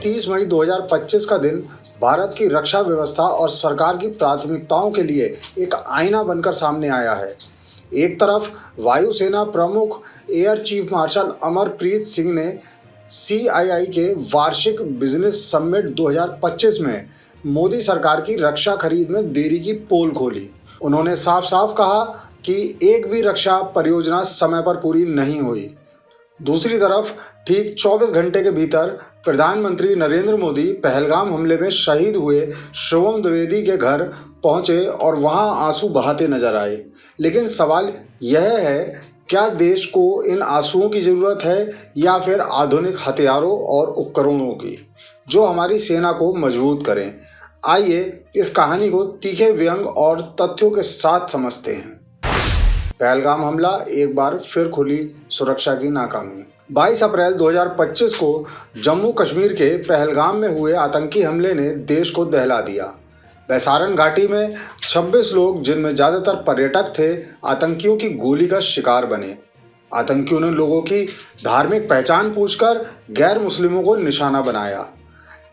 30 मई 2025 का दिन भारत की रक्षा व्यवस्था और सरकार की प्राथमिकताओं के लिए एक आईना बनकर सामने आया है। एक तरफ वायुसेना प्रमुख air chief marshal Amarpreet Singh ने CII के वार्षिक बिजनेस समिट 2025 में मोदी सरकार की रक्षा खरीद में देरी की पोल खोली। उन्होंने साफ साफ कहा कि एक भी रक्षा परियोजना समय पर पूरी नहीं हुई। दूसरी तरफ ठीक 24 घंटे के भीतर प्रधानमंत्री नरेंद्र मोदी पहलगाम हमले में शहीद हुए शुभम द्विवेदी के घर पहुंचे और वहां आंसू बहाते नजर आए। लेकिन सवाल यह है, क्या देश को इन आंसुओं की जरूरत है या फिर आधुनिक हथियारों और उपकरणों की, जो हमारी सेना को मजबूत करें? आइए इस कहानी को तीखे व्यंग और तथ्यों के साथ समझते हैं। पहलगाम हमला, एक बार फिर खुली सुरक्षा की नाकामी। 22 अप्रैल 2025 को जम्मू कश्मीर के पहलगाम में हुए आतंकी हमले ने देश को दहला दिया। बैसारन घाटी में 26 लोग, जिनमें ज़्यादातर पर्यटक थे, आतंकियों की गोली का शिकार बने। आतंकियों ने लोगों की धार्मिक पहचान पूछकर गैर मुस्लिमों को निशाना बनाया।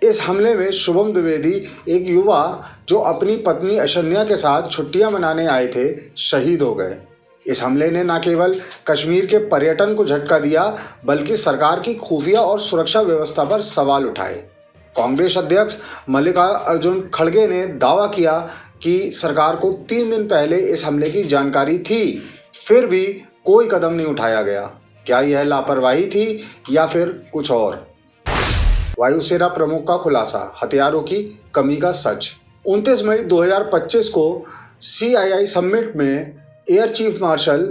इस हमले में शुभम द्विवेदी, एक युवा जो अपनी पत्नी अशन्या के साथ छुट्टियां मनाने आए थे, शहीद हो गए। इस हमले ने न केवल कश्मीर के पर्यटन को झटका दिया, बल्कि सरकार की खुफिया और सुरक्षा व्यवस्था पर सवाल उठाए। कांग्रेस अध्यक्ष मल्लिकार्जुन खड़गे ने दावा किया कि सरकार को 3 दिन पहले इस हमले की जानकारी थी, फिर भी कोई कदम नहीं उठाया गया। क्या यह लापरवाही थी या फिर कुछ और? वायुसेना प्रमुख का खुलासा, हथियारों की कमी का सच। 29 मई 2025 को CII समिट में air chief marshal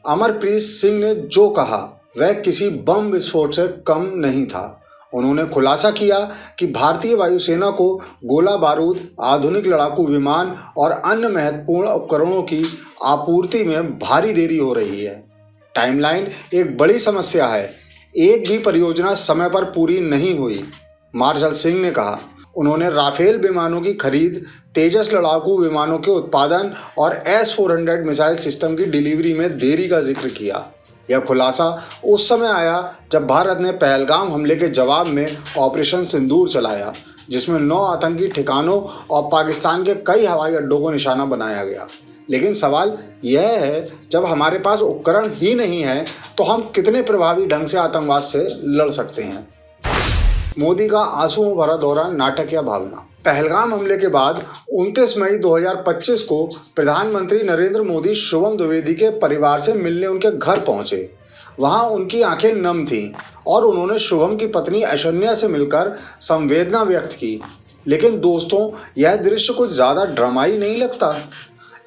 Amarpreet Singh ने जो कहा वह किसी बम विस्फोट से कम नहीं था। उन्होंने खुलासा किया कि भारतीय वायुसेना को गोला बारूद, आधुनिक लड़ाकू विमान और अन्य महत्वपूर्ण उपकरणों की आपूर्ति में भारी देरी हो रही है। टाइमलाइन एक बड़ी समस्या है। एक भी परियोजना समय पर पूरी नहीं हुई, मार्शल सिंह ने कहा। उन्होंने राफेल विमानों की खरीद, तेजस लड़ाकू विमानों के उत्पादन और S-400 मिसाइल सिस्टम की डिलीवरी में देरी का जिक्र किया। यह खुलासा उस समय आया जब भारत ने पहलगाम हमले के जवाब में ऑपरेशन सिंदूर चलाया, जिसमें 9 आतंकी ठिकानों और पाकिस्तान के कई हवाई अड्डों को निशाना बनाया गया। लेकिन सवाल यह है, जब हमारे पास उपकरण ही नहीं है तो हम कितने प्रभावी ढंग से आतंकवाद से लड़ सकते हैं? मोदी का आंसुओं भरा दौरा, नाटक या भावना। पहलगाम हमले के बाद 29 मई 2025 को प्रधानमंत्री नरेंद्र मोदी शुभम द्विवेदी के परिवार से मिलने उनके घर पहुंचे। वहां उनकी आंखें नम थीं और उन्होंने शुभम की पत्नी अशन्या से मिलकर संवेदना व्यक्त की। लेकिन दोस्तों, यह दृश्य कुछ ज़्यादा ड्रामाई नहीं लगता?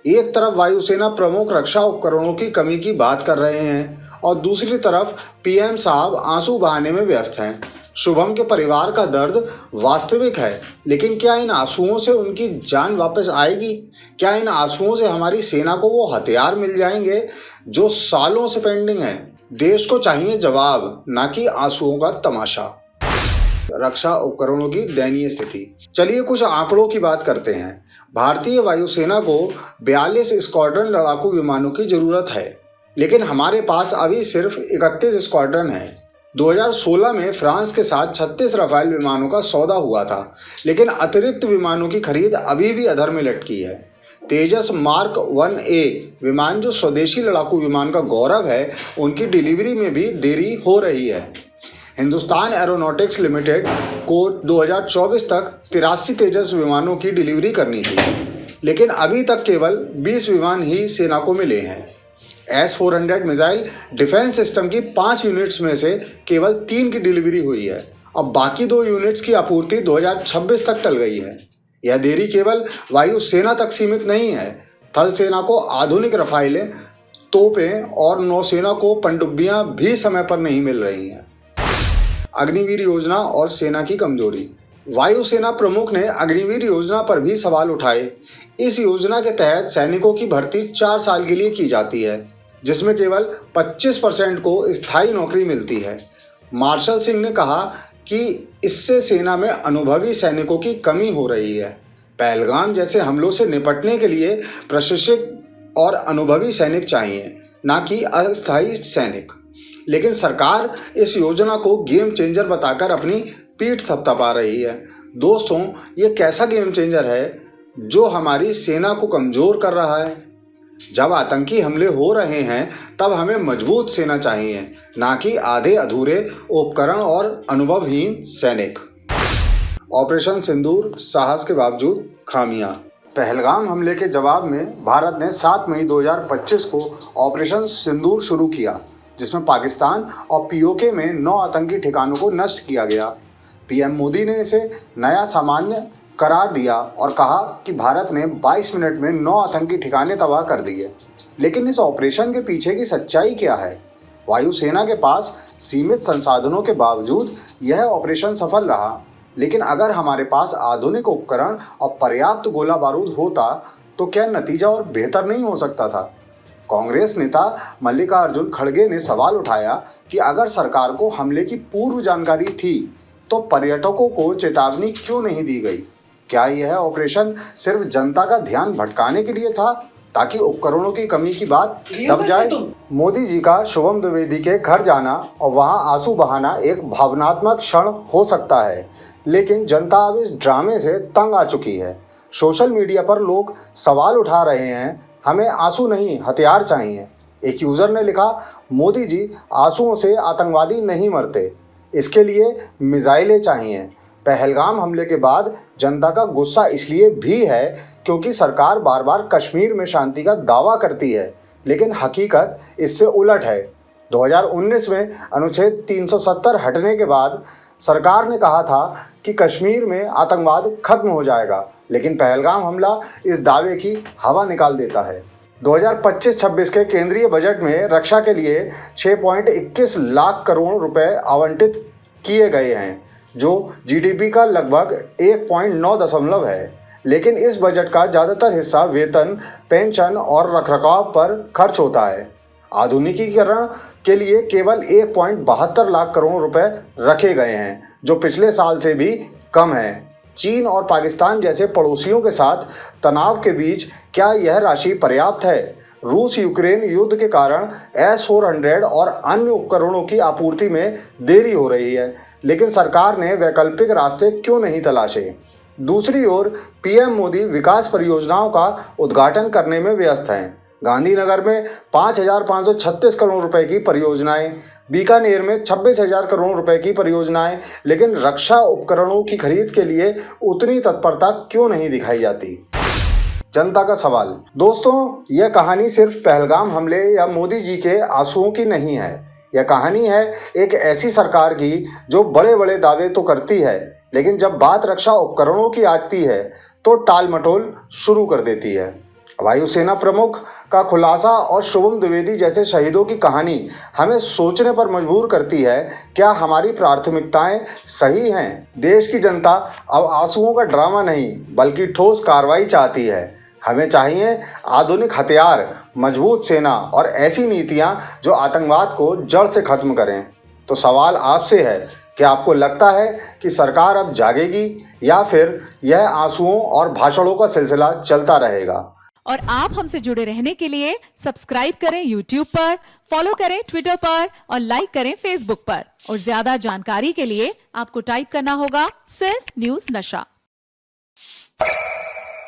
एक तरफ वायुसेना प्रमुख रक्षा उपकरणों की कमी की बात कर रहे हैं और दूसरी तरफ PM साहब आंसू बहाने में व्यस्त हैं। शुभम के परिवार का दर्द वास्तविक है, लेकिन क्या इन आंसुओं से उनकी जान वापस आएगी? क्या इन आंसुओं से हमारी सेना को वो हथियार मिल जाएंगे जो सालों से पेंडिंग है? देश को चाहिए जवाब, ना कि आंसुओं का तमाशा। रक्षा उपकरणों की दयनीय स्थिति। चलिए कुछ आंकड़ों की बात करते हैं। भारतीय वायुसेना को 42 स्क्वाड्रन लड़ाकू विमानों की जरूरत है, लेकिन हमारे पास अभी सिर्फ 31 स्क्वाड्रन है। 2016 में फ्रांस के साथ 36 राफेल विमानों का सौदा हुआ था, लेकिन अतिरिक्त विमानों की खरीद अभी भी अधर में लटकी है। तेजस मार्क 1A विमान, जो स्वदेशी लड़ाकू विमान का गौरव है, उनकी डिलीवरी में भी देरी हो रही है। हिंदुस्तान एरोनॉटिक्स लिमिटेड को 2024 तक 83 तेजस विमानों की डिलीवरी करनी थी, लेकिन अभी तक केवल 20 विमान ही सेना को मिले हैं। S-400 मिसाइल डिफेंस सिस्टम की 5 यूनिट्स में से केवल 3 की डिलीवरी हुई है। अब बाकी 2 यूनिट्स की आपूर्ति 2026 तक टल गई है। यह देरी केवल वायुसेना तक सीमित नहीं है। थल सेना को आधुनिक रफाइलें, तोपें और नौसेना को पनडुब्बियां भी समय पर नहीं मिल रही हैं। अग्निवीर योजना और सेना की कमजोरी। वायुसेना प्रमुख ने अग्निवीर योजना पर भी सवाल उठाए। इस योजना के तहत सैनिकों की भर्ती 4 साल के लिए की जाती है, जिसमें केवल 25% को स्थायी नौकरी मिलती है। मार्शल सिंह ने कहा कि इससे सेना में अनुभवी सैनिकों की कमी हो रही है। पहलगाम जैसे हमलों से निपटने के लिए प्रशिक्षित और अनुभवी सैनिक चाहिए, न कि अस्थायी सैनिक। लेकिन सरकार इस योजना को गेम चेंजर बताकर अपनी पीठ थपथपा रही है। दोस्तों, ये कैसा गेम चेंजर है जो हमारी सेना को कमज़ोर कर रहा है। जब आतंकी हमले हो रहे हैं तब हमें मजबूत सेना चाहिए, ना कि आधे अधूरे उपकरण और अनुभवहीन सैनिक। ऑपरेशन सिंदूर, साहस के बावजूद खामियां। पहलगाम हमले के जवाब में भारत ने 7 मई 2025 को ऑपरेशन सिंदूर शुरू किया, जिसमें पाकिस्तान और पीओके में 9 आतंकी ठिकानों को नष्ट किया गया। पीएम मोदी ने इसे नया सामान्य करार दिया और कहा कि भारत ने 22 मिनट में 9 आतंकी ठिकाने तबाह कर दिए। लेकिन इस ऑपरेशन के पीछे की सच्चाई क्या है? वायुसेना के पास सीमित संसाधनों के बावजूद यह ऑपरेशन सफल रहा, लेकिन अगर हमारे पास आधुनिक उपकरण और पर्याप्त गोला बारूद होता तो क्या नतीजा और बेहतर नहीं हो सकता था? कांग्रेस नेता मल्लिकार्जुन खड़गे ने सवाल उठाया कि अगर सरकार को हमले की पूर्व जानकारी थी तो पर्यटकों को चेतावनी क्यों नहीं दी गई? क्या यह ऑपरेशन सिर्फ जनता का ध्यान भटकाने के लिए था ताकि उपकरणों की कमी की बात दब जाए? मोदी जी का शुभम द्विवेदी के घर जाना और वहां आंसू बहाना एक भावनात्मक क्षण हो सकता है, लेकिन जनता अब इस ड्रामे से तंग आ चुकी है। सोशल मीडिया पर लोग सवाल उठा रहे हैं, हमें आंसू नहीं हथियार चाहिए। एक यूजर ने लिखा, मोदी जी, आंसुओं से आतंकवादी नहीं मरते, इसके लिए मिसाइलें चाहिए। पहलगाम हमले के बाद जनता का गुस्सा इसलिए भी है क्योंकि सरकार बार बार कश्मीर में शांति का दावा करती है, लेकिन हकीकत इससे उलट है। 2019 में अनुच्छेद 370 हटने के बाद सरकार ने कहा था कि कश्मीर में आतंकवाद खत्म हो जाएगा, लेकिन पहलगाम हमला इस दावे की हवा निकाल देता है। 2025-26 के केंद्रीय बजट में रक्षा के लिए 6.21 लाख करोड़ रुपए आवंटित किए गए हैं, जो जीडीपी का लगभग 1.9 है। लेकिन इस बजट का ज़्यादातर हिस्सा वेतन, पेंशन और रखरखाव पर खर्च होता है। आधुनिकीकरण के लिए केवल 1.72 लाख करोड़ रुपए रखे गए हैं, जो पिछले साल से भी कम है। चीन और पाकिस्तान जैसे पड़ोसियों के साथ तनाव के बीच क्या यह राशि पर्याप्त है? रूस यूक्रेन युद्ध के कारण S-400 और अन्य उपकरणों की आपूर्ति में देरी हो रही है, लेकिन सरकार ने वैकल्पिक रास्ते क्यों नहीं तलाशे? दूसरी ओर पीएम मोदी विकास परियोजनाओं का उद्घाटन करने में व्यस्त हैं। गांधीनगर में 5,536 करोड़ रुपए की परियोजनाएं, बीकानेर में 26,000 करोड़ रुपए की परियोजनाएं, लेकिन रक्षा उपकरणों की खरीद के लिए उतनी तत्परता क्यों नहीं दिखाई जाती? जनता का सवाल। दोस्तों, यह कहानी सिर्फ पहलगाम हमले या मोदी जी के आंसुओं की नहीं है। यह कहानी है एक ऐसी सरकार की जो बड़े बड़े दावे तो करती है, लेकिन जब बात रक्षा उपकरणों की आती है तो टाल मटोल शुरू कर देती है। वायुसेना प्रमुख का खुलासा और शुभम द्विवेदी जैसे शहीदों की कहानी हमें सोचने पर मजबूर करती है, क्या हमारी प्राथमिकताएं सही हैं? देश की जनता अब आंसुओं का ड्रामा नहीं बल्कि ठोस कार्रवाई चाहती है। हमें चाहिए आधुनिक हथियार, मजबूत सेना और ऐसी नीतियां जो आतंकवाद को जड़ से खत्म करें। तो सवाल आपसे है, क्या आपको लगता है कि सरकार अब जागेगी या फिर यह आंसुओं और भाषणों का सिलसिला चलता रहेगा? और आप हमसे जुड़े रहने के लिए सब्सक्राइब करें YouTube पर, फॉलो करें Twitter पर और लाइक करें Facebook पर। और ज्यादा जानकारी के लिए आपको टाइप करना होगा सिर्फ न्यूज़ नशा।